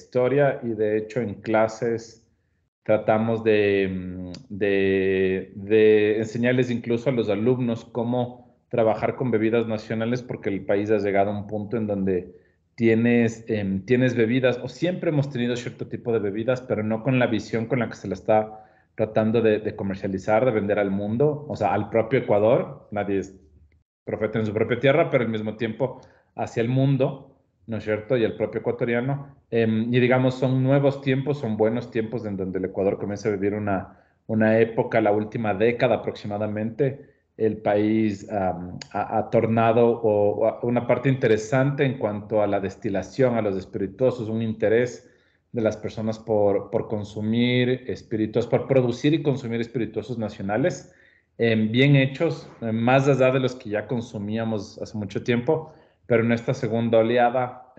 historia y de hecho en clases tratamos de enseñarles incluso a los alumnos cómo trabajar con bebidas nacionales porque el país ha llegado a un punto en donde tienes bebidas, o siempre hemos tenido cierto tipo de bebidas, pero no con la visión con la que se la está tratando de comercializar, de vender al mundo, o sea, al propio Ecuador. Nadie es profeta en su propia tierra, pero al mismo tiempo hacia el mundo, ¿no es cierto? Y el propio ecuatoriano. Y digamos, son nuevos tiempos, son buenos tiempos en donde el Ecuador comienza a vivir una época, la última década aproximadamente. El país ha tornado una parte interesante en cuanto a la destilación, a los espirituosos, un interés de las personas por consumir espirituosos, por producir y consumir espirituosos nacionales bien hechos, más allá de los que ya consumíamos hace mucho tiempo, pero en esta segunda oleada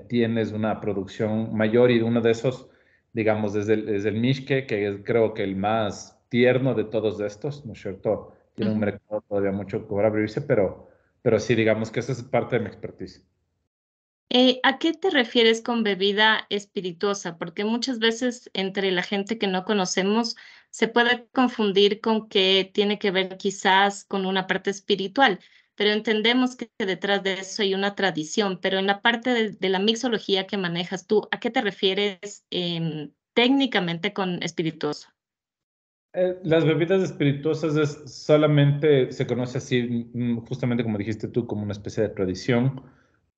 tienes una producción mayor y uno de esos, digamos, desde el Mixque, que es creo que el más tierno de todos estos, ¿no es cierto? Tiene un Ujú. mercado todavía mucho por abrirse, pero sí, digamos que esa es parte de mi expertise. ¿A qué te refieres con bebida espirituosa? Porque muchas veces entre la gente que no conocemos se puede confundir con que tiene que ver quizás con una parte espiritual, pero entendemos que detrás de eso hay una tradición. Pero en la parte de la mixología que manejas tú, ¿a qué te refieres técnicamente con espirituoso? Las bebidas espirituosas solamente se conoce así, justamente como dijiste tú, como una especie de tradición,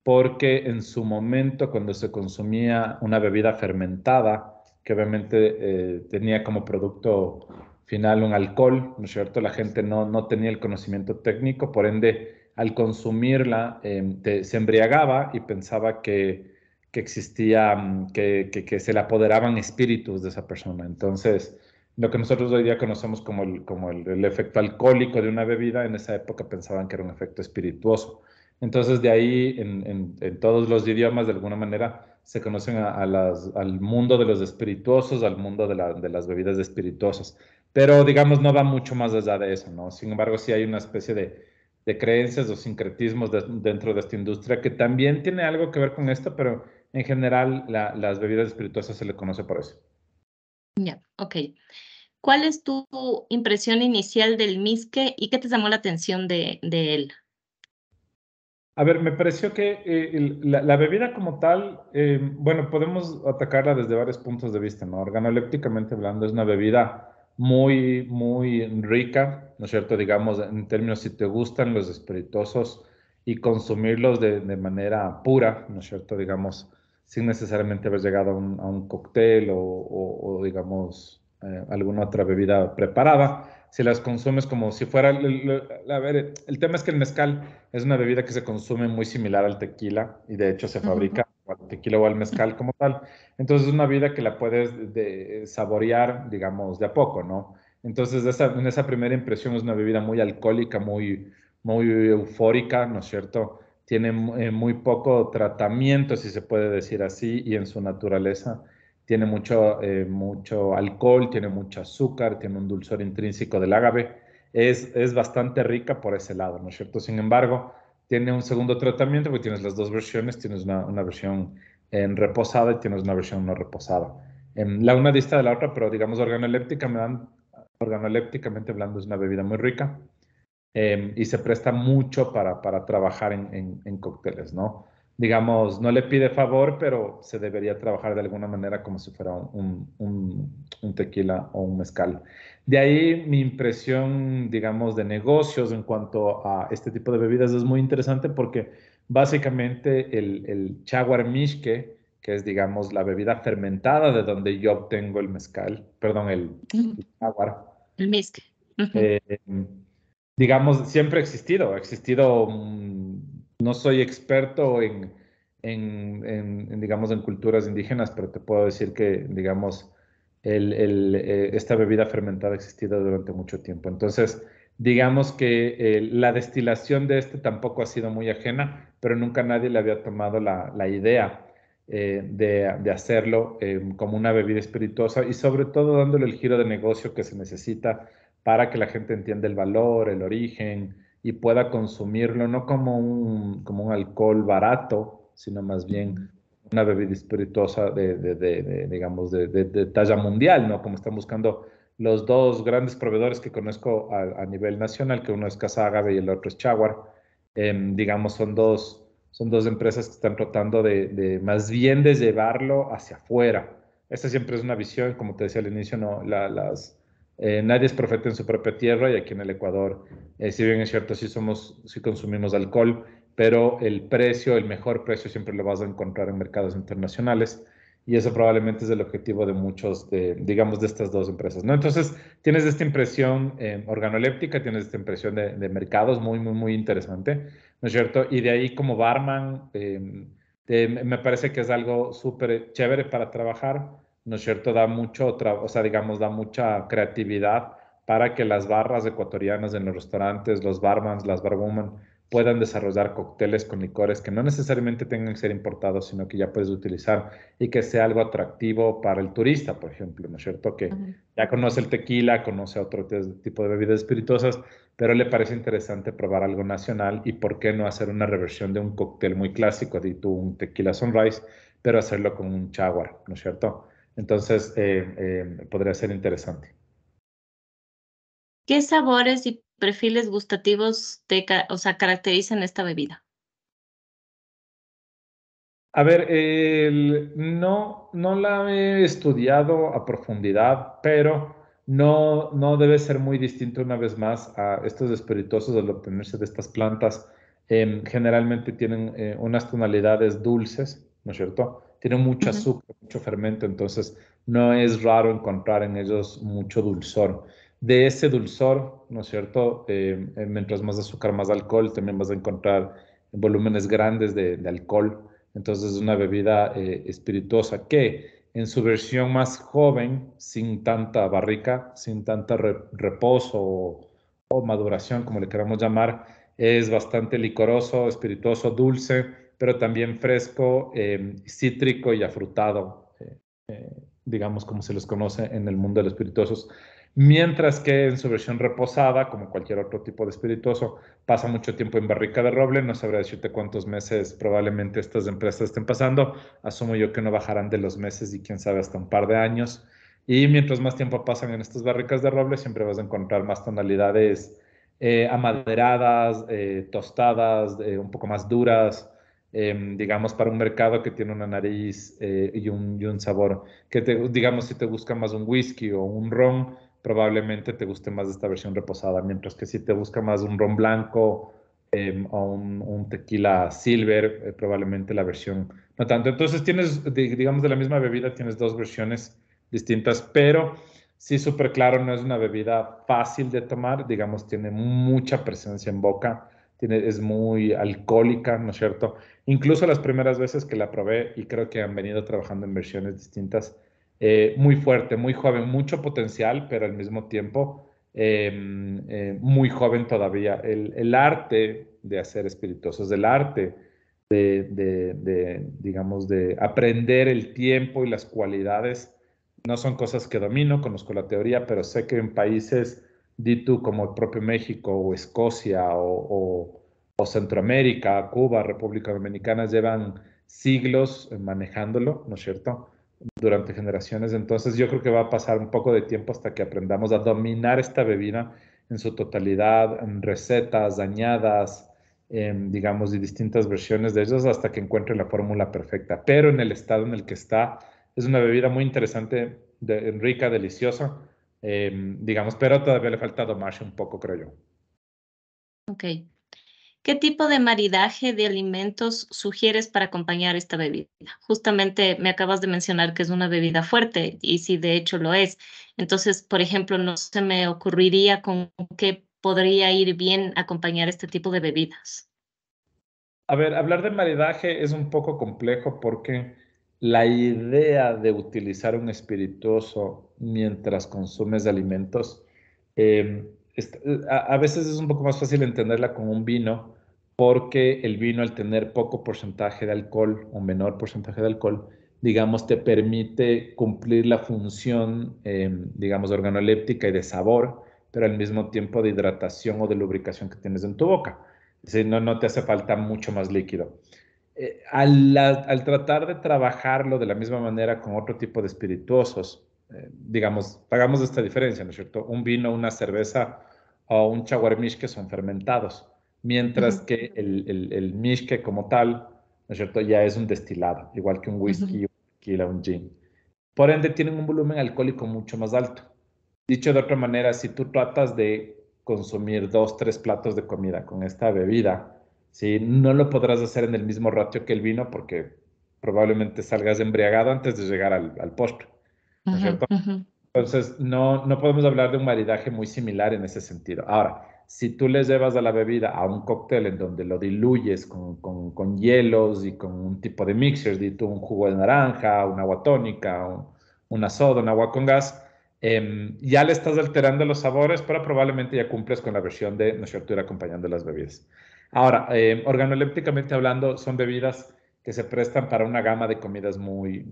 porque en su momento, cuando se consumía una bebida fermentada, que obviamente tenía como producto final un alcohol, ¿no es cierto? La gente no tenía el conocimiento técnico, por ende, al consumirla, se embriagaba y pensaba que existía, que se le apoderaban espíritus de esa persona. Entonces, lo que nosotros hoy día conocemos como el efecto alcohólico de una bebida, en esa época pensaban que era un efecto espirituoso. Entonces, de ahí, en todos los idiomas, de alguna manera, se conocen al mundo de los espirituosos, al mundo de las bebidas espirituosas. Pero, digamos, no va mucho más allá de eso, ¿no? Sin embargo, sí hay una especie de creencias o sincretismos dentro de esta industria que también tiene algo que ver con esto, pero en general las bebidas espirituosas se le conoce por eso. Ya, ok. ¿Cuál es tu impresión inicial del misque y qué te llamó la atención de él? A ver, me pareció que la bebida como tal, bueno, podemos atacarla desde varios puntos de vista, ¿no? Organolépticamente hablando, es una bebida muy, muy rica, ¿no es cierto? Digamos, en términos si te gustan los espirituosos y consumirlos de manera pura, ¿no es cierto? Digamos, sin necesariamente haber llegado a un cóctel o, digamos, alguna otra bebida preparada. Si las consumes como si fuera, a ver, el tema es que el mezcal es una bebida que se consume muy similar al tequila y de hecho se Ujú. fabrica al tequila o al mezcal como tal. Entonces es una bebida que la puedes saborear, digamos, de a poco, ¿no? Entonces en esa primera impresión es una bebida muy alcohólica, muy eufórica, ¿no es cierto? Tiene muy poco tratamiento, si se puede decir así, y en su naturaleza tiene mucho alcohol, tiene mucho azúcar, tiene un dulzor intrínseco del agave. Es bastante rica por ese lado, ¿no es cierto? Sin embargo, tiene un segundo tratamiento porque tienes las dos versiones, tienes una versión en reposada y tienes una versión no reposada. La una dista de la otra, pero digamos organolépticamente hablando es una bebida muy rica y se presta mucho para trabajar en cócteles, ¿no? Digamos, no le pide favor, pero se debería trabajar de alguna manera como si fuera un tequila o un mezcal. De ahí mi impresión, digamos, de negocios en cuanto a este tipo de bebidas es muy interesante porque básicamente el chaguar mixque, que es, digamos, la bebida fermentada de donde yo obtengo el mezcal, perdón, Ujú. el chaguar, El misque. Ujú. eh, digamos, siempre ha existido, no soy experto digamos, en culturas indígenas, pero te puedo decir que, digamos, esta bebida fermentada ha existido durante mucho tiempo. Entonces, digamos que la destilación de este tampoco ha sido muy ajena, pero nunca nadie le había tomado la idea de hacerlo como una bebida espirituosa y sobre todo dándole el giro de negocio que se necesita para que la gente entienda el valor, el origen y pueda consumirlo no como un alcohol barato, sino más bien una bebida espirituosa digamos, de talla mundial, ¿no? Como están buscando los dos grandes proveedores que conozco a nivel nacional, que uno es Casa Agave y el otro es Chaguar. Digamos, son dos empresas que están tratando más bien de llevarlo hacia afuera. Esta siempre es una visión, como te decía al inicio, no, nadie es profeta en su propia tierra y aquí en el Ecuador, si bien es cierto, sí consumimos alcohol, pero el precio, el mejor precio siempre lo vas a encontrar en mercados internacionales y eso probablemente es el objetivo de muchos, digamos, de estas dos empresas, ¿no? Entonces, tienes esta impresión organoléptica, tienes esta impresión de mercados muy interesante, ¿no es cierto? Y de ahí como barman, me parece que es algo súper chévere para trabajar, ¿no es cierto? Da mucho, o sea, digamos, da mucha creatividad para que las barras ecuatorianas en los restaurantes, los barmans, las barwomen, puedan desarrollar cócteles con licores que no necesariamente tengan que ser importados, sino que ya puedes utilizar y que sea algo atractivo para el turista, por ejemplo, ¿no es cierto? Que Ujú. ya conoce el tequila, conoce otro tipo de bebidas espirituosas, pero le parece interesante probar algo nacional y por qué no hacer una reversión de un cóctel muy clásico, de un tequila sunrise, pero hacerlo con un chaguar, ¿no es cierto? Entonces, podría ser interesante. ¿Qué sabores y perfiles gustativos o sea, caracterizan esta bebida? A ver, no la he estudiado a profundidad, pero no debe ser muy distinto una vez más a estos espirituosos al obtenerse de estas plantas. Generalmente tienen unas tonalidades dulces, ¿no es cierto? Tienen mucho Ujú. azúcar, mucho fermento, entonces no es raro encontrar en ellos mucho dulzor. De ese dulzor, ¿no es cierto? Mientras más azúcar, más alcohol, también vas a encontrar volúmenes grandes de alcohol. Entonces es una bebida espirituosa que en su versión más joven, sin tanta barrica, sin tanta reposo o maduración, como le queramos llamar, es bastante licoroso, espirituoso, dulce, pero también fresco, cítrico y afrutado, digamos como se les conoce en el mundo de los espirituosos. Mientras que en su versión reposada, como cualquier otro tipo de espirituoso, pasa mucho tiempo en barrica de roble. No sabré decirte cuántos meses probablemente estas empresas estén pasando. Asumo yo que no bajarán de los meses y quién sabe hasta un par de años. Y mientras más tiempo pasan en estas barricas de roble, siempre vas a encontrar más tonalidades amaderadas, tostadas, un poco más duras, digamos, para un mercado que tiene una nariz y un sabor que, digamos, si te busca más un whisky o un ron, probablemente te guste más esta versión reposada, mientras que si te busca más un ron blanco o un tequila silver, probablemente la versión no tanto. Entonces tienes, digamos, de la misma bebida, tienes dos versiones distintas, pero sí, súper claro, no es una bebida fácil de tomar, digamos, tiene mucha presencia en boca, es muy alcohólica, ¿no es cierto? Incluso las primeras veces que la probé, y creo que han venido trabajando en versiones distintas, muy fuerte, muy joven, mucho potencial, pero al mismo tiempo muy joven todavía. El arte de hacer espirituosos, el arte digamos, de aprender el tiempo y las cualidades, no son cosas que domino, conozco la teoría, pero sé que en países, di tú, como el propio México o Escocia o Centroamérica, Cuba, República Dominicana, llevan siglos manejándolo, ¿no es cierto? Durante generaciones. Entonces yo creo que va a pasar un poco de tiempo hasta que aprendamos a dominar esta bebida en su totalidad, en recetas dañadas, digamos, y distintas versiones de ellos hasta que encuentre la fórmula perfecta. Pero en el estado en el que está, es una bebida muy interesante, rica, deliciosa, digamos, pero todavía le falta domarse un poco, creo yo. Ok. ¿Qué tipo de maridaje de alimentos sugieres para acompañar esta bebida? Justamente me acabas de mencionar que es una bebida fuerte y sí, de hecho lo es. Entonces, por ejemplo, no se me ocurriría con qué podría ir bien acompañar este tipo de bebidas. A ver, hablar de maridaje es un poco complejo porque la idea de utilizar un espirituoso mientras consumes alimentos, a veces es un poco más fácil entenderla con un vino porque el vino al tener poco porcentaje de alcohol o menor porcentaje de alcohol, digamos, te permite cumplir la función, digamos, organoléptica y de sabor, pero al mismo tiempo de hidratación o de lubricación que tienes en tu boca. Sí, no te hace falta mucho más líquido. al tratar de trabajarlo de la misma manera con otro tipo de espirituosos, digamos, hagamos esta diferencia, ¿no es cierto? Un vino, una cerveza o un chaguarmishke son fermentados, mientras Ujú, que el mishke como tal, ¿no es cierto? Ya es un destilado, igual que un ujú, whisky, un tequila, un gin. Por ende, tienen un volumen alcohólico mucho más alto. Dicho de otra manera, si tú tratas de consumir 2, 3 platos de comida con esta bebida, ¿sí? No lo podrás hacer en el mismo ratio que el vino porque probablemente salgas embriagado antes de llegar al postre, ¿no es ujú, cierto? ujú. Entonces, no podemos hablar de un maridaje muy similar en ese sentido. Ahora, si tú le llevas a la bebida a un cóctel en donde lo diluyes con hielos y con un tipo de mixer, di tú un jugo de naranja, una agua tónica, una soda, un agua con gas, ya le estás alterando los sabores, pero probablemente ya cumples con la versión de, ¿no es cierto?, ir acompañando las bebidas. Ahora, organolépticamente hablando, son bebidas que se prestan para una gama de comidas muy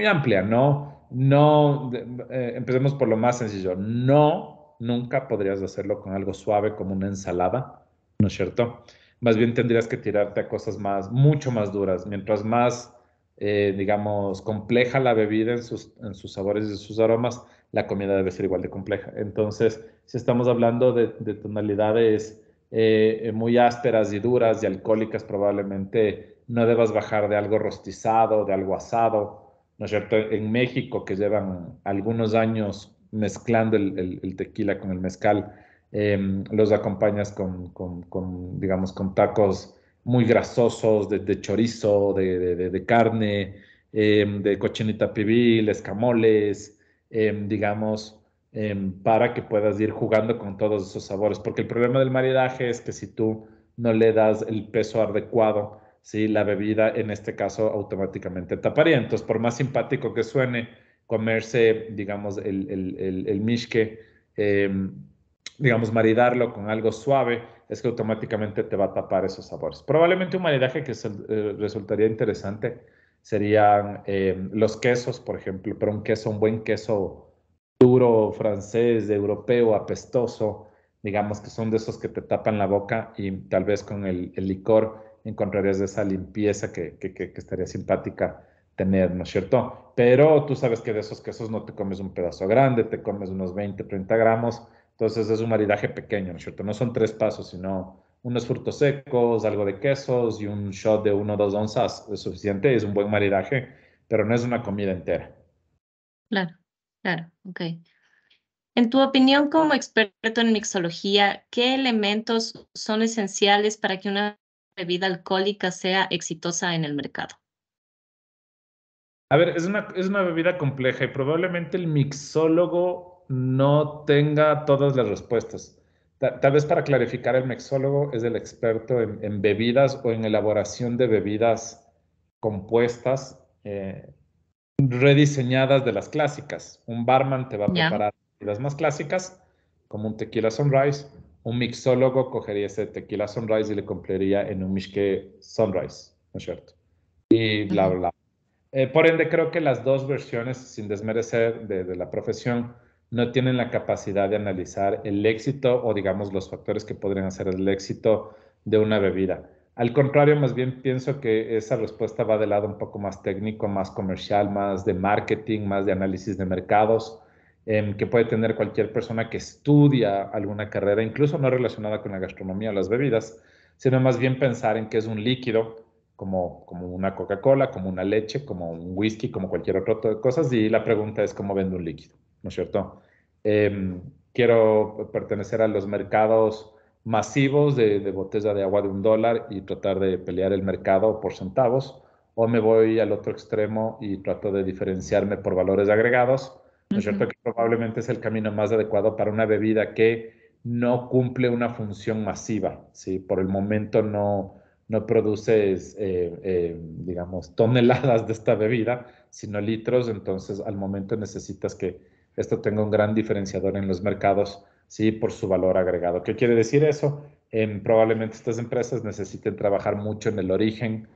amplia, ¿no? No, empecemos por lo más sencillo. No, nunca podrías hacerlo con algo suave como una ensalada, ¿no es cierto? Más bien tendrías que tirarte a cosas mucho más duras. Mientras más, digamos, compleja la bebida en sus sabores y sus aromas, la comida debe ser igual de compleja. Entonces, si estamos hablando de tonalidades muy ásperas y duras y alcohólicas, probablemente no debas bajar de algo rostizado, de algo asado, ¿no es cierto? En México, que llevan algunos años mezclando el tequila con el mezcal, los acompañas digamos, con tacos muy grasosos de chorizo, de carne, de cochinita pibil, escamoles, digamos, para que puedas ir jugando con todos esos sabores. Porque el problema del maridaje es que si tú no le das el peso adecuado, ¿sí? La bebida en este caso automáticamente taparía. Entonces, por más simpático que suene comerse, digamos, el mishke, eh, digamos, maridarlo con algo suave, es que automáticamente te va a tapar esos sabores. Probablemente un maridaje que resultaría interesante serían los quesos, por ejemplo, pero un buen queso duro, francés, europeo, apestoso, digamos que son de esos que te tapan la boca y tal vez con el licor encontrarías esa limpieza que estaría simpática tener, ¿no es cierto? Pero tú sabes que de esos quesos no te comes un pedazo grande, te comes unos 20, 30 gramos, entonces es un maridaje pequeño, ¿no es cierto? No son 3 pasos, sino unos frutos secos, algo de quesos y un shot de 1 o 2 onzas es suficiente, es un buen maridaje, pero no es una comida entera. Claro, claro, ok. En tu opinión, como experto en mixología, ¿qué elementos son esenciales para que una bebida alcohólica sea exitosa en el mercado? A ver, es una bebida compleja y probablemente el mixólogo no tenga todas las respuestas. Tal vez para clarificar, el mixólogo es el experto en bebidas o en elaboración de bebidas compuestas, rediseñadas de las clásicas. Un barman te va a Ya. preparar bebidas más clásicas, como un tequila sunrise. Un mixólogo cogería ese tequila sunrise y le cumpliría en un mixque sunrise, ¿no es cierto? Y bla, Ujú, bla, bla. Por ende, creo que las dos versiones, sin desmerecer de la profesión, no tienen la capacidad de analizar el éxito o, digamos, los factores que podrían hacer el éxito de una bebida. Al contrario, más bien pienso que esa respuesta va del lado un poco más técnico, más comercial, más de marketing, más de análisis de mercados, que puede tener cualquier persona que estudia alguna carrera, incluso no relacionada con la gastronomía o las bebidas, sino más bien pensar en que es un líquido como una Coca-Cola, como una leche, como un whisky, como cualquier otra cosa, y la pregunta es cómo vendo un líquido, ¿no es cierto? Quiero pertenecer a los mercados masivos de botella de agua de $1 y tratar de pelear el mercado por centavos, o me voy al otro extremo y trato de diferenciarme por valores agregados, ¿no es ujú. cierto? Que probablemente es el camino más adecuado para una bebida que no cumple una función masiva, ¿sí? Por el momento no produces, digamos, toneladas de esta bebida, sino litros, entonces al momento necesitas que esto tenga un gran diferenciador en los mercados, sí, por su valor agregado. ¿Qué quiere decir eso? Probablemente estas empresas necesiten trabajar mucho en el origen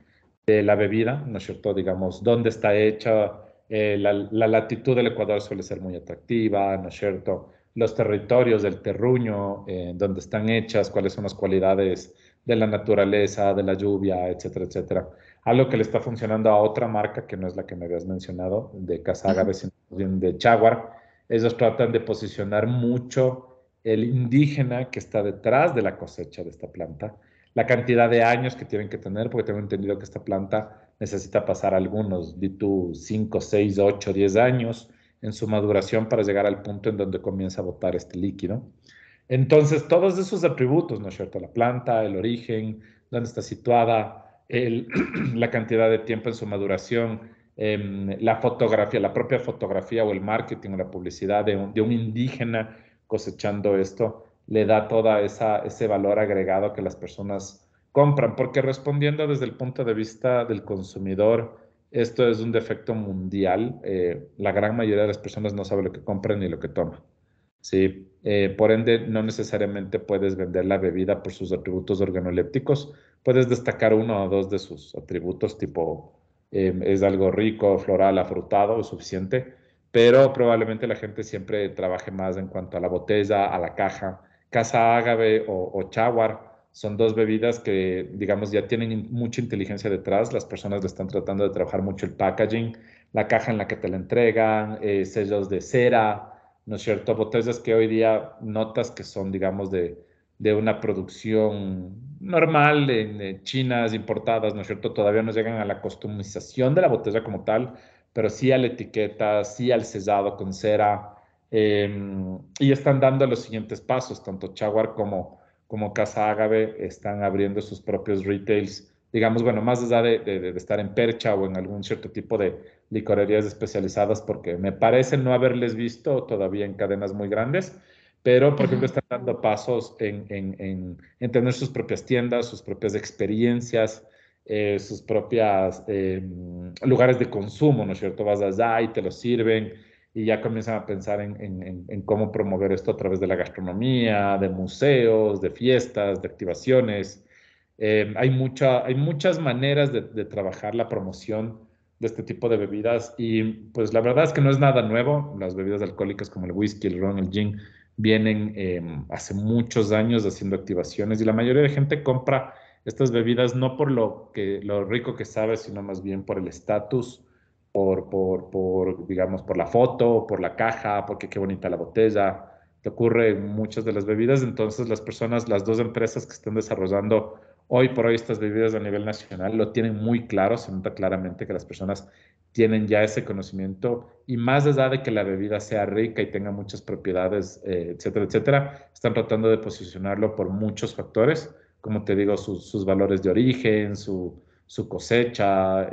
de la bebida, ¿no es cierto? Digamos, dónde está hecha, la latitud del Ecuador suele ser muy atractiva, ¿no es cierto? Los territorios del terruño, donde están hechas, cuáles son las cualidades de la naturaleza, de la lluvia, etcétera, etcétera. Algo que le está funcionando a otra marca, que no es la que me habías mencionado, de Casa Ujú. Agave, sino bien de Jaguar. Ellos tratan de posicionar mucho el indígena que está detrás de la cosecha de esta planta, la cantidad de años que tienen que tener, porque tengo entendido que esta planta necesita pasar algunos, di tú, 5, 6, 8, 10 años en su maduración para llegar al punto en donde comienza a botar este líquido. Entonces, todos esos atributos, ¿no es cierto? La planta, el origen, dónde está situada, la cantidad de tiempo en su maduración, la fotografía, la propia fotografía o el marketing o la publicidad de un indígena cosechando esto, le da toda ese valor agregado que las personas compran, porque respondiendo desde el punto de vista del consumidor, esto es un defecto mundial. La gran mayoría de las personas no sabe lo que compran ni lo que toman. Sí, por ende, no necesariamente puedes vender la bebida por sus atributos organolépticos. Puedes destacar uno o dos de sus atributos, tipo es algo rico, floral, afrutado, es suficiente, pero probablemente la gente siempre trabaje más en cuanto a la botella, a la caja. Casa Ágave o Chaguar son dos bebidas que, digamos, ya tienen mucha inteligencia detrás. Las personas le están tratando de trabajar mucho el packaging, la caja en la que te la entregan, sellos de cera, ¿no es cierto? Botellas que hoy día notas que son, digamos, de una producción normal, en chinas, importadas, ¿no es cierto? Todavía no llegan a la customización de la botella como tal, pero sí a la etiqueta, sí al sellado con cera, y están dando los siguientes pasos, tanto Chaguar como Casa Ágave están abriendo sus propios retails, digamos, bueno, más allá de estar en percha o en algún cierto tipo de licorerías especializadas, porque me parece no haberles visto todavía en cadenas muy grandes, pero por ejemplo Ujú. están dando pasos en tener sus propias tiendas, sus propias experiencias, sus propias lugares de consumo, ¿no es cierto? Vas allá y te lo sirven y ya comienzan a pensar en cómo promover esto a través de la gastronomía, de museos, de fiestas, de activaciones. Hay muchas maneras de trabajar la promoción de este tipo de bebidas y pues la verdad es que no es nada nuevo. Las bebidas alcohólicas como el whisky, el ron, el gin vienen hace muchos años haciendo activaciones y la mayoría de gente compra estas bebidas no por lo rico que sabe, sino más bien por el estatus, digamos, por la foto, por la caja, porque qué bonita la botella. Te ocurre en muchas de las bebidas, entonces las personas, las dos empresas que están desarrollando hoy por hoy estas bebidas a nivel nacional lo tienen muy claro, se nota claramente que las personas tienen ya ese conocimiento y más allá de que la bebida sea rica y tenga muchas propiedades, etcétera, etcétera, están tratando de posicionarlo por muchos factores, como te digo, sus valores de origen, su cosecha,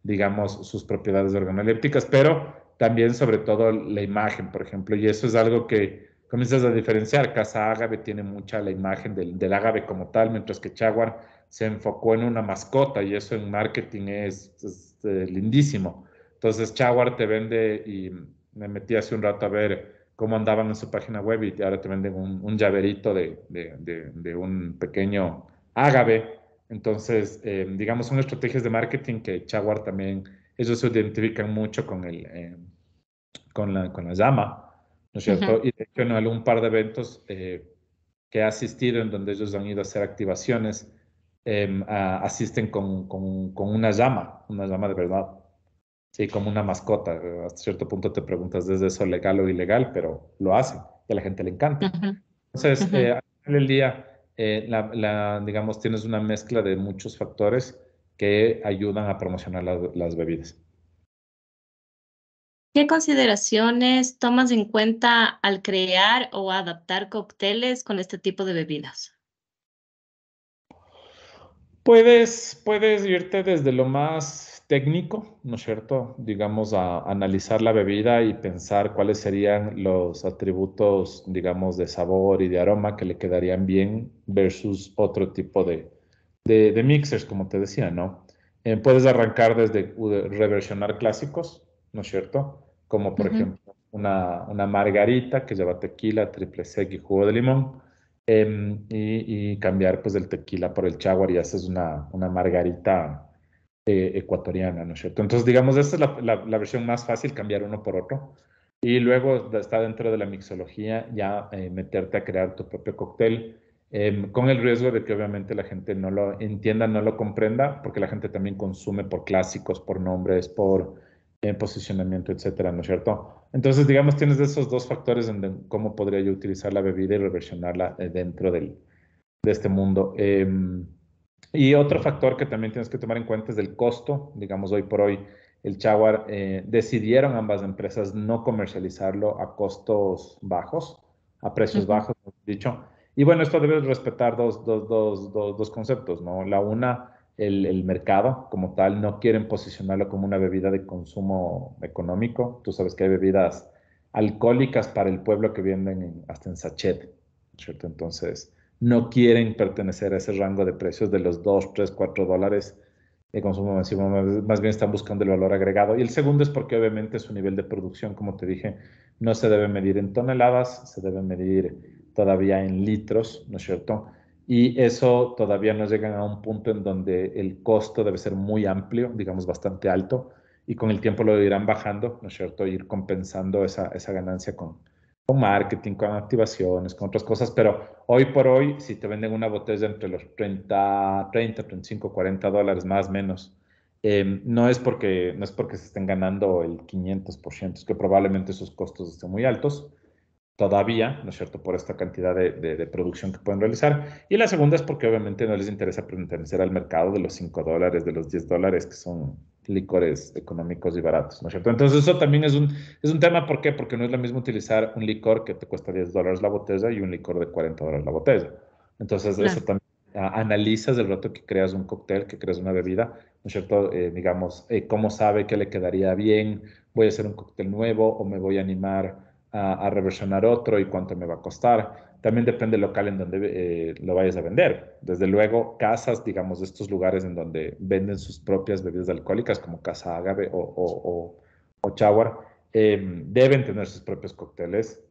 digamos, sus propiedades organolépticas, pero también sobre todo la imagen, por ejemplo, y eso es algo que comienzas a diferenciar. Casa Ágave tiene mucha la imagen del ágave como tal, mientras que Chaguar se enfocó en una mascota y eso en marketing es lindísimo. Entonces Chaguar te vende y me metí hace un rato a ver cómo andaban en su página web y ahora te venden un llaverito de un pequeño ágave. Entonces, digamos, son estrategias de marketing que Chaguar también, ellos se identifican mucho con la llama, ¿no es cierto? Ujú. Y de hecho en algún par de eventos que he asistido en donde ellos han ido a hacer activaciones, asisten con una llama de verdad, sí, como una mascota. Hasta cierto punto te preguntas desde eso legal o ilegal, pero lo hacen y a la gente le encanta. Ujú. Entonces, Ujú. al final del día, digamos, tienes una mezcla de muchos factores que ayudan a promocionar las bebidas. ¿Qué consideraciones tomas en cuenta al crear o adaptar cócteles con este tipo de bebidas? Puedes irte desde lo más técnico, ¿no es cierto? Digamos, a analizar la bebida y pensar cuáles serían los atributos, digamos, de sabor y de aroma que le quedarían bien versus otro tipo de mixers, como te decía, ¿no? Puedes arrancar desde reversionar clásicos, ¿no es cierto? Como por Ujú. ejemplo una margarita que lleva tequila, triple sec y jugo de limón, y cambiar pues el tequila por el Jaguar y haces una margarita ecuatoriana, ¿no es cierto? Entonces, digamos, esta es la versión más fácil, cambiar uno por otro. Y luego está dentro de la mixología ya meterte a crear tu propio cóctel. con el riesgo de que obviamente la gente no lo entienda, no lo comprenda, porque la gente también consume por clásicos, por nombres, por posicionamiento, etcétera, ¿no es cierto? Entonces, digamos, tienes esos dos factores en cómo podría yo utilizar la bebida y reversionarla dentro de este mundo. Y otro factor que también tienes que tomar en cuenta es el costo. Digamos, hoy por hoy el Jaguar decidieron ambas empresas no comercializarlo a costos bajos, a precios Ujú. bajos, mejor dicho. Y bueno, esto debe respetar dos conceptos, ¿no? La una, el mercado como tal, no quieren posicionarlo como una bebida de consumo económico. Tú sabes que hay bebidas alcohólicas para el pueblo que venden hasta en sachet, ¿cierto? Entonces no quieren pertenecer a ese rango de precios de los 2, 3, 4 dólares de consumo masivo, más bien están buscando el valor agregado. Y el segundo es porque obviamente su nivel de producción, como te dije, no se debe medir en toneladas, se debe medir todavía en litros, ¿no es cierto? Y eso todavía no llegan a un punto en donde el costo debe ser muy amplio, digamos bastante alto, y con el tiempo lo irán bajando, ¿no es cierto? Ir compensando esa ganancia con marketing, con activaciones, con otras cosas, pero hoy por hoy, si te venden una botella entre los 35, 40 dólares más o menos, no es porque se estén ganando el 500%, es que probablemente sus costos estén muy altos todavía, ¿no es cierto?, por esta cantidad de producción que pueden realizar. Y la segunda es porque obviamente no les interesa pertenecer al mercado de los 5 dólares, de los 10 dólares, que son licores económicos y baratos, ¿no es cierto? Entonces eso también es un tema, ¿por qué? Porque no es lo mismo utilizar un licor que te cuesta 10 dólares la botella y un licor de 40 dólares la botella. Entonces eso Claro. también analizas el rato que creas un cóctel, que creas una bebida, ¿no es cierto? Digamos, ¿cómo sabe que le quedaría bien? ¿Voy a hacer un cóctel nuevo o me voy a animar a reversionar otro y cuánto me va a costar? También depende del local en donde lo vayas a vender. Desde luego, casas, digamos, de estos lugares en donde venden sus propias bebidas alcohólicas, como Casa Agave o Chawar, deben tener sus propios cócteles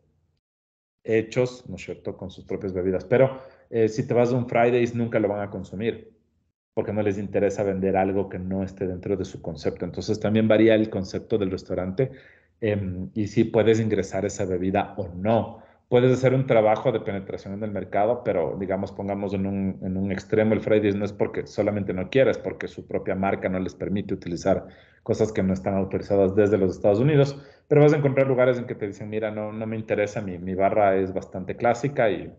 hechos, ¿no es cierto?, con sus propias bebidas. Pero si te vas a un Fridays, nunca lo van a consumir porque no les interesa vender algo que no esté dentro de su concepto. Entonces también varía el concepto del restaurante y si puedes ingresar esa bebida o no. Puedes hacer un trabajo de penetración en el mercado, pero digamos, pongamos en un extremo, el Fridays no es porque solamente no quiera, es porque su propia marca no les permite utilizar cosas que no están autorizadas desde los Estados Unidos, pero vas a encontrar lugares en que te dicen, mira, no me interesa, mi barra es bastante clásica y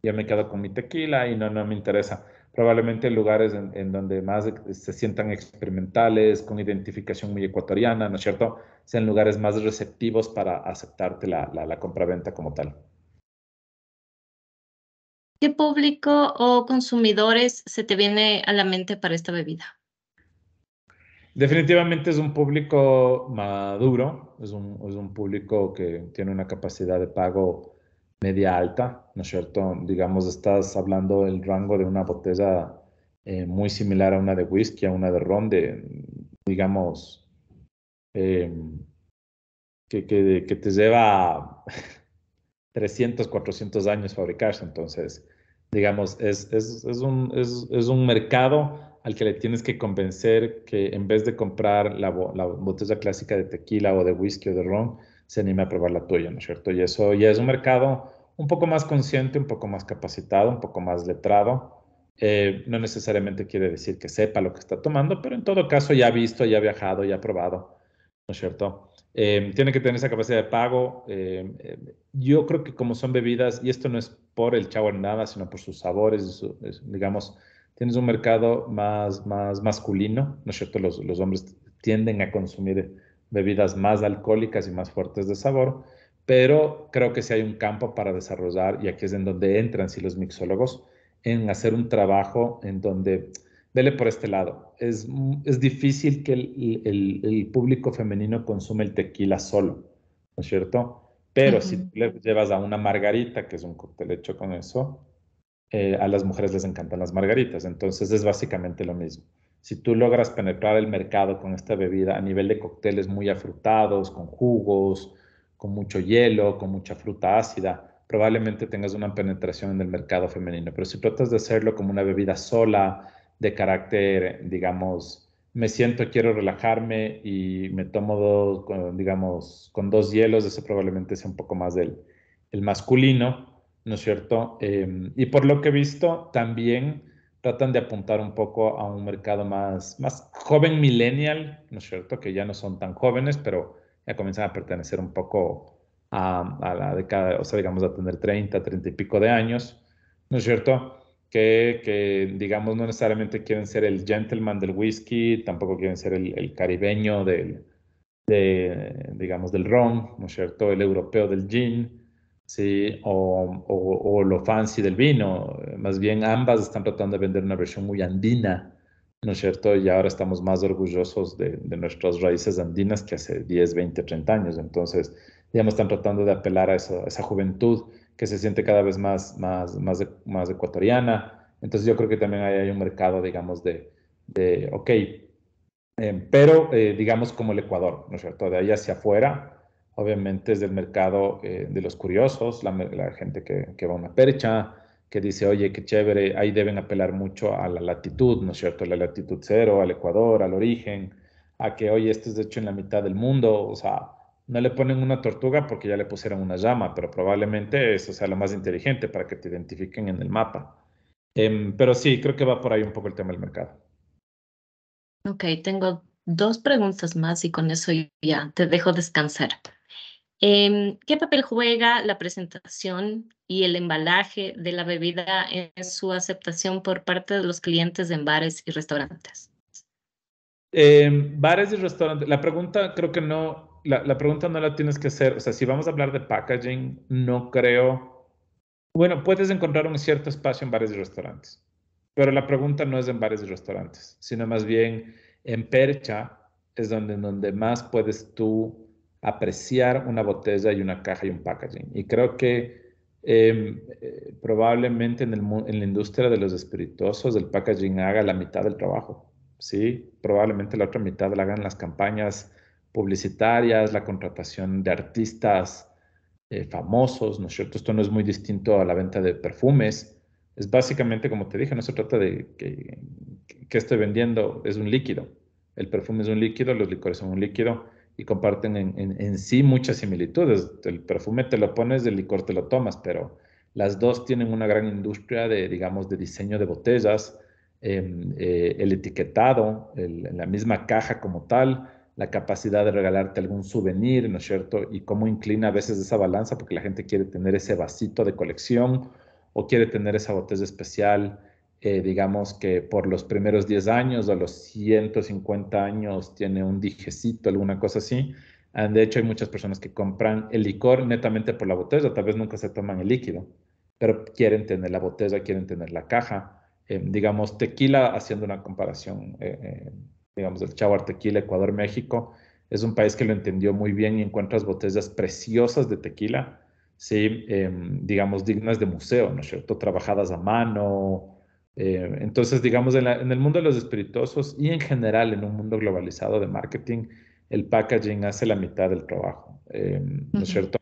ya me quedo con mi tequila y no me interesa. Probablemente lugares en donde más se sientan experimentales, con identificación muy ecuatoriana, ¿no es cierto? Sean lugares más receptivos para aceptarte la compraventa como tal. ¿Qué público o consumidores se te viene a la mente para esta bebida? Definitivamente es un público maduro, es un público que tiene una capacidad de pago media alta, ¿no es cierto? Digamos, estás hablando del rango de una botella muy similar a una de whisky, a una de ron, digamos, eh, que te lleva 300, 400 años fabricarse. Entonces, digamos, es un mercado al que le tienes que convencer que en vez de comprar la botella clásica de tequila o de whisky o de ron, se anime a probar la tuya, ¿no es cierto? Y eso ya es un mercado un poco más consciente, un poco más capacitado, un poco más letrado. No necesariamente quiere decir que sepa lo que está tomando, pero en todo caso ya ha visto, ya ha viajado, ya ha probado, ¿no es cierto? Tiene que tener esa capacidad de pago. Yo creo que como son bebidas, y esto no es por el chavo ni nada, sino por sus sabores, digamos, tienes un mercado más masculino, ¿no es cierto? Los hombres tienden a consumir bebidas más alcohólicas y más fuertes de sabor, pero creo que sí hay un campo para desarrollar, y aquí es en donde entran sí los mixólogos, en hacer un trabajo en donde vele por este lado. Es difícil que el público femenino consume el tequila solo, ¿no es cierto? Pero si Ujú. tú le llevas a una margarita, que es un cóctel hecho con eso, a las mujeres les encantan las margaritas. Entonces es básicamente lo mismo. Si tú logras penetrar el mercado con esta bebida a nivel de cócteles muy afrutados, con jugos, con mucho hielo, con mucha fruta ácida, probablemente tengas una penetración en el mercado femenino. Pero si tratas de hacerlo como una bebida sola, de carácter, digamos, me siento, quiero relajarme y me tomo digamos, con dos hielos, ese probablemente sea un poco más el masculino. ¿no es cierto? Y por lo que he visto, también tratan de apuntar un poco a un mercado más joven millennial, ¿no es cierto? Que ya no son tan jóvenes, pero ya comienzan a pertenecer un poco a la década, o sea, digamos, a tener 30 y pico de años, ¿no es cierto? Digamos, no necesariamente quieren ser el gentleman del whisky, tampoco quieren ser el caribeño digamos, del ron, ¿no es cierto? El europeo del gin, ¿sí? O lo fancy del vino. Más bien ambas están tratando de vender una versión muy andina, ¿no es cierto? Y ahora estamos más orgullosos de nuestras raíces andinas que hace 10, 20, 30 años. Entonces, digamos, están tratando de apelar a esa juventud que se siente cada vez más ecuatoriana. Entonces, yo creo que también hay un mercado, digamos, ok, pero digamos como el Ecuador, ¿no es cierto? De ahí hacia afuera, obviamente es del mercado de los curiosos, la gente que va a una percha, que dice, oye, qué chévere, ahí deben apelar mucho a la latitud, ¿no es cierto? La latitud cero, al Ecuador, al origen, a que, oye, esto es hecho en la mitad del mundo, o sea, no le ponen una tortuga porque ya le pusieron una llama, pero probablemente eso sea lo más inteligente para que te identifiquen en el mapa. Pero sí, creo que va por ahí un poco el tema del mercado. Ok, tengo dos preguntas más y con eso ya te dejo descansar. ¿Qué papel juega la presentación y el embalaje de la bebida en su aceptación por parte de los clientes en bares y restaurantes? Bares y restaurantes. La pregunta creo que no, la pregunta no la tienes que hacer. O sea, si vamos a hablar de packaging, no creo. Bueno, puedes encontrar un cierto espacio en bares y restaurantes, pero la pregunta no es en bares y restaurantes, sino más bien en percha es donde más puedes tú apreciar una botella y una caja y un packaging. Y creo que probablemente en la industria de los espirituosos el packaging haga la mitad del trabajo, ¿sí? Probablemente la otra mitad la hagan las campañas publicitarias, la contratación de artistas famosos, ¿no es cierto? Esto no es muy distinto a la venta de perfumes. Es básicamente, como te dije, no se trata de que estoy vendiendo, es un líquido. El perfume es un líquido, los licores son un líquido y comparten en sí muchas similitudes. El perfume te lo pones, el licor te lo tomas, pero las dos tienen una gran industria de, digamos, de diseño de botellas, el etiquetado, la misma caja como tal, la capacidad de regalarte algún souvenir, ¿no es cierto? Y cómo inclina a veces esa balanza, porque la gente quiere tener ese vasito de colección o quiere tener esa botella especial, digamos que por los primeros 10 años o los 150 años tiene un dijecito, alguna cosa así. De hecho, hay muchas personas que compran el licor netamente por la botella, tal vez nunca se toman el líquido, pero quieren tener la botella, quieren tener la caja. Digamos, tequila, haciendo una comparación, digamos, el Chawar Tequila, Ecuador, México, es un país que lo entendió muy bien y encuentras botellas preciosas de tequila, sí, digamos, dignas de museo, ¿no es cierto? Trabajadas a mano. Entonces, digamos, en el mundo de los espirituosos y en general en un mundo globalizado de marketing, el packaging hace la mitad del trabajo, ¿no es Ujú. cierto?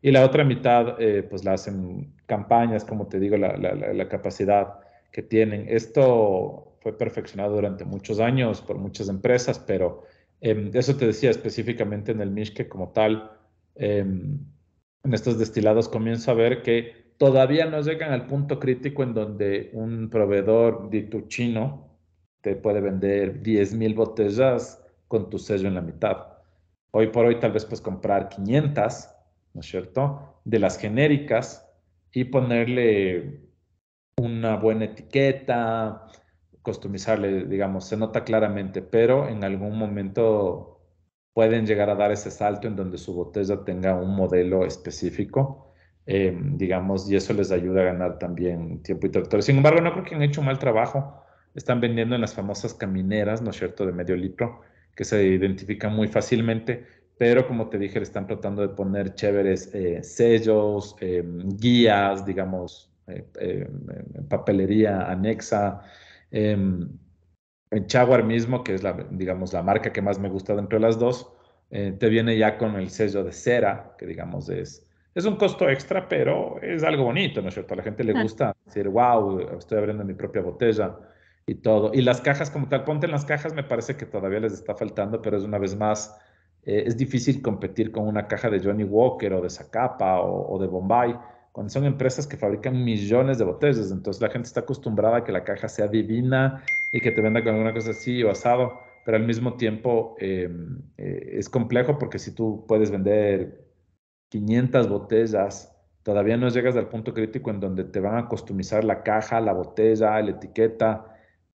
Y la otra mitad, pues la hacen campañas, como te digo, la capacidad que tienen. Esto fue perfeccionado durante muchos años por muchas empresas, pero eso te decía específicamente en el Mishke como tal, en estos destilados comienzo a ver que todavía no llegan al punto crítico en donde un proveedor dito chino te puede vender 10,000 botellas con tu sello en la mitad. Hoy por hoy tal vez puedes comprar 500, ¿no es cierto? De las genéricas y ponerle una buena etiqueta, customizarle, digamos, se nota claramente, pero en algún momento pueden llegar a dar ese salto en donde su botella tenga un modelo específico, digamos, y eso les ayuda a ganar también tiempo y territorio. Sin embargo, no creo que han hecho un mal trabajo. Están vendiendo en las famosas camineras, ¿no es cierto?, de medio litro, que se identifican muy fácilmente, pero como te dije, le están tratando de poner chéveres sellos, guías, digamos, papelería anexa. em, en Jaguar mismo, que es la, digamos, la marca que más me gusta dentro de las dos, te viene ya con el sello de cera, que digamos es un costo extra, pero es algo bonito, ¿no es cierto? A la gente le Claro. gusta decir, wow, estoy abriendo mi propia botella y todo. Y las cajas como tal, ponte en las cajas, me parece que todavía les está faltando, pero es una vez más, es difícil competir con una caja de Johnny Walker o de Zacapa o de Bombay, cuando son empresas que fabrican millones de botellas. Entonces la gente está acostumbrada a que la caja sea divina y que te venda con alguna cosa así o asado, pero al mismo tiempo es complejo porque si tú puedes vender 500 botellas, todavía no llegas al punto crítico en donde te van a customizar la caja, la botella, la etiqueta.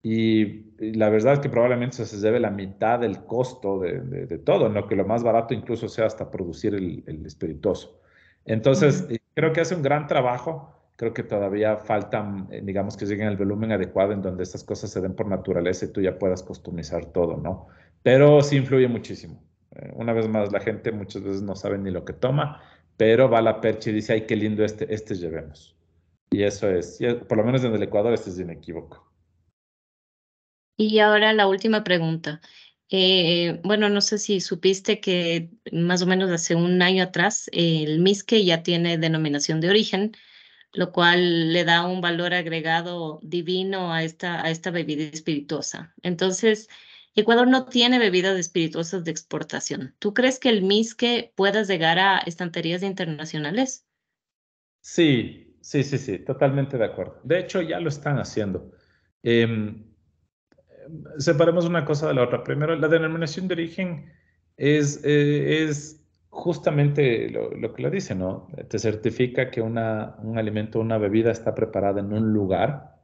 Y la verdad es que probablemente eso se debe la mitad del costo de todo, ¿no? Que lo más barato incluso sea hasta producir el espirituoso. Entonces, creo que hace un gran trabajo. Creo que todavía faltan, digamos, que lleguen al volumen adecuado en donde estas cosas se den por naturaleza y tú ya puedas customizar todo, ¿no? Pero sí influye muchísimo. Una vez más, la gente muchas veces no sabe ni lo que toma, pero va a la percha y dice, ay, qué lindo este llevemos. Y eso es, por lo menos en el Ecuador, este es inequívoco. Y ahora la última pregunta. Bueno, no sé si supiste que más o menos hace un año atrás el MISQUE ya tiene denominación de origen, lo cual le da un valor agregado divino a esta bebida espirituosa. Entonces, Ecuador no tiene bebidas espirituosas de exportación. ¿Tú crees que el MISQUE pueda llegar a estanterías internacionales? Sí, sí, sí, sí, totalmente de acuerdo. De hecho, ya lo están haciendo. Em, Separemos una cosa de la otra. Primero, la denominación de origen es justamente lo que lo dice, ¿no? Te certifica que un alimento, una bebida está preparada en un lugar,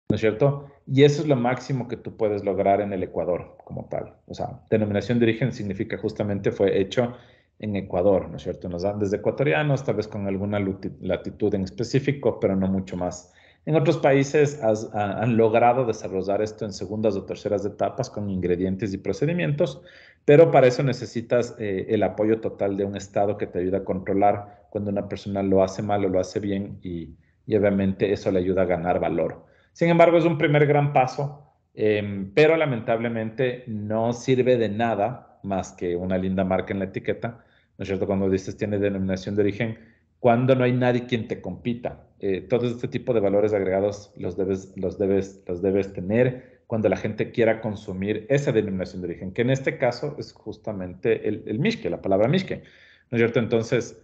¿no es cierto? Y eso es lo máximo que tú puedes lograr en el Ecuador como tal. O sea, denominación de origen significa justamente fue hecho en Ecuador, ¿no es cierto? En los Andes ecuatorianos, tal vez con alguna latitud en específico, pero no mucho más. En otros países han logrado desarrollar esto en segundas o terceras etapas con ingredientes y procedimientos, pero para eso necesitas el apoyo total de un Estado que te ayude a controlar cuando una persona lo hace mal o lo hace bien y obviamente eso le ayuda a ganar valor. Sin embargo, es un primer gran paso, pero lamentablemente no sirve de nada más que una linda marca en la etiqueta, ¿no es cierto? Cuando dices tiene denominación de origen, cuando no hay nadie quien te compita. Todo este tipo de valores agregados los debes tener cuando la gente quiera consumir esa denominación de origen, que en este caso es justamente el mishke, la palabra mishke, ¿no es cierto? Entonces,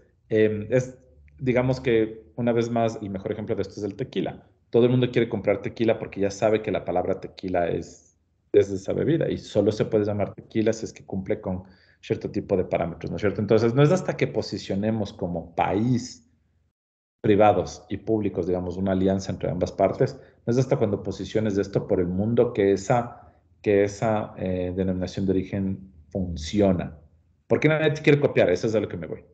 digamos que una vez más, el mejor ejemplo de esto es el tequila. Todo el mundo quiere comprar tequila porque ya sabe que la palabra tequila es de esa bebida y solo se puede llamar tequila si es que cumple con cierto tipo de parámetros, ¿no es cierto? Entonces, no es hasta que posicionemos como país privados y públicos, digamos, una alianza entre ambas partes, no es hasta cuando posiciones esto por el mundo que esa denominación de origen funciona. Porque nadie te quiere copiar, eso es a lo que me voy.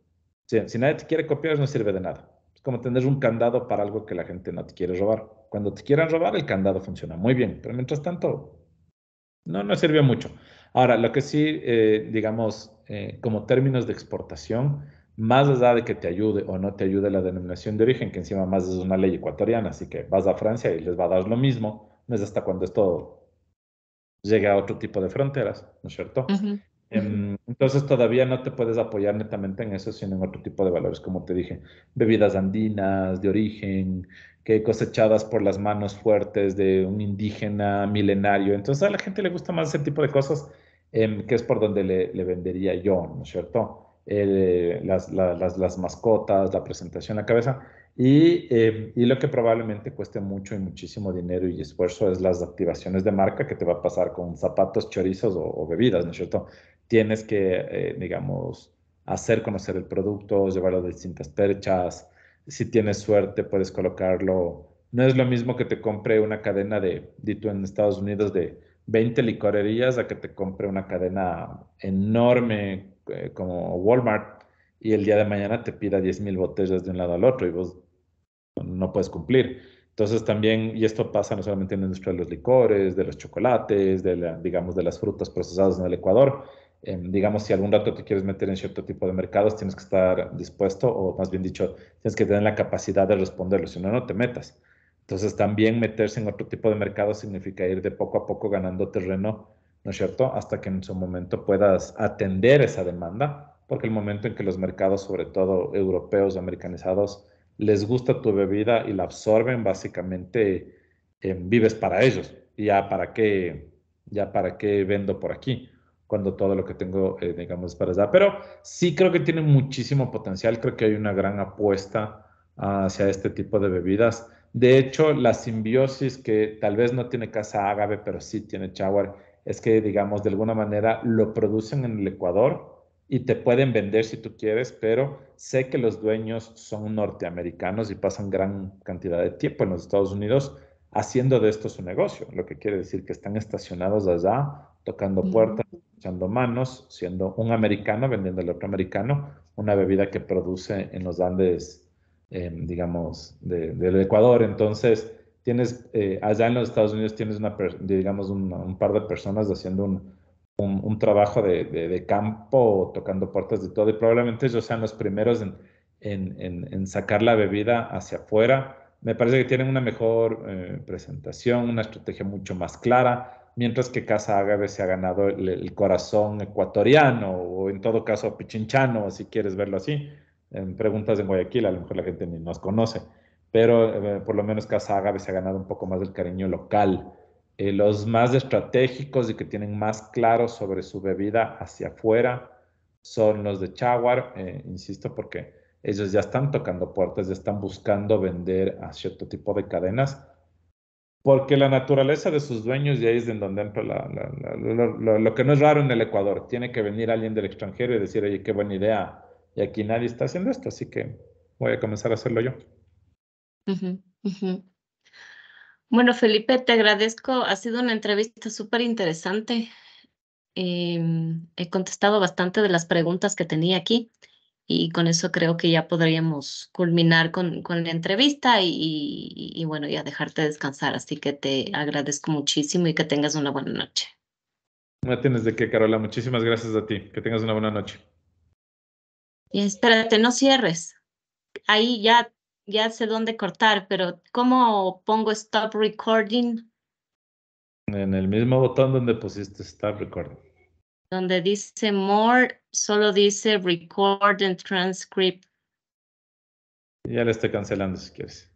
Si nadie te quiere copiar, no sirve de nada. Es como tener un candado para algo que la gente no te quiere robar. Cuando te quieran robar, el candado funciona muy bien, pero mientras tanto, no sirvió mucho. Ahora, lo que sí, digamos, como términos de exportación, más allá de que te ayude o no te ayude la denominación de origen, que encima más es una ley ecuatoriana, así que vas a Francia y les va a dar lo mismo, no es hasta cuando esto llegue a otro tipo de fronteras, ¿no es cierto? Ujú. Entonces todavía no te puedes apoyar netamente en eso, sino en otro tipo de valores, como te dije, bebidas andinas de origen, que cosechadas por las manos fuertes de un indígena milenario. Entonces a la gente le gusta más ese tipo de cosas, que es por donde le vendería yo, ¿no es cierto? Las mascotas, la presentación, la cabeza. Y lo que probablemente cueste mucho y muchísimo dinero y esfuerzo es las activaciones de marca que te va a pasar con zapatos, chorizos o bebidas, ¿no es cierto? Tienes que, digamos, hacer conocer el producto, llevarlo a distintas perchas. Si tienes suerte, puedes colocarlo. No es lo mismo que te compre una cadena dito en Estados Unidos, de 20 licorerías a que te compre una cadena enorme como Walmart y el día de mañana te pida 10,000 botellas de un lado al otro y vos no puedes cumplir. Entonces también, y esto pasa no solamente en la industria de los licores, de los chocolates, digamos, de las frutas procesadas en el Ecuador. Digamos, si algún rato te quieres meter en cierto tipo de mercados, tienes que estar dispuesto, o más bien dicho, tienes que tener la capacidad de responderlo, si no, no te metas. Entonces también meterse en otro tipo de mercado significa ir de poco a poco ganando terreno, ¿no es cierto? Hasta que en su momento puedas atender esa demanda, porque el momento en que los mercados, sobre todo europeos, americanizados, les gusta tu bebida y la absorben, básicamente vives para ellos. Y ya para qué vendo por aquí, cuando todo lo que tengo, digamos, es para allá. Pero sí creo que tiene muchísimo potencial, creo que hay una gran apuesta hacia este tipo de bebidas. De hecho, la simbiosis que tal vez no tiene Casa Ágave, pero sí tiene Chaguar, es que, digamos, de alguna manera lo producen en el Ecuador y te pueden vender si tú quieres, pero sé que los dueños son norteamericanos y pasan gran cantidad de tiempo en los Estados Unidos haciendo de esto su negocio, lo que quiere decir que están estacionados allá, tocando puertas, echando manos, siendo un americano, vendiendo al otro americano, una bebida que produce en los Andes, digamos, del Ecuador. Entonces, tienes, allá en los Estados Unidos tienes digamos, un par de personas haciendo un trabajo de campo, tocando puertas de todo, y probablemente ellos sean los primeros en sacar la bebida hacia afuera. Me parece que tienen una mejor presentación, una estrategia mucho más clara, mientras que Casa Ágave se ha ganado el corazón ecuatoriano, o en todo caso pichinchano, si quieres verlo así. En preguntas en Guayaquil, a lo mejor la gente ni nos conoce, pero por lo menos Casa Ágave se ha ganado un poco más del cariño local. Los más estratégicos y que tienen más claro sobre su bebida hacia afuera son los de Chaguar, insisto, porque ellos ya están tocando puertas, ya están buscando vender a cierto tipo de cadenas, porque la naturaleza de sus dueños, y ahí es en donde entra lo que no es raro en el Ecuador. Tiene que venir alguien del extranjero y decir, oye, qué buena idea, y aquí nadie está haciendo esto, así que voy a comenzar a hacerlo yo. Ujú, ujú. Bueno, Felipe, te agradezco. Ha sido una entrevista súper interesante. He contestado bastante de las preguntas que tenía aquí y con eso creo que ya podríamos culminar con la entrevista y bueno, ya dejarte descansar. Así que te agradezco muchísimo y que tengas una buena noche. No tienes de qué, Carola. Muchísimas gracias a ti. Que tengas una buena noche. Y espérate, no cierres. Ahí ya sé dónde cortar, pero ¿cómo pongo stop recording? En el mismo botón donde pusiste Start Recording. Donde dice more, solo dice record and transcript. Y ya le estoy cancelando si quieres.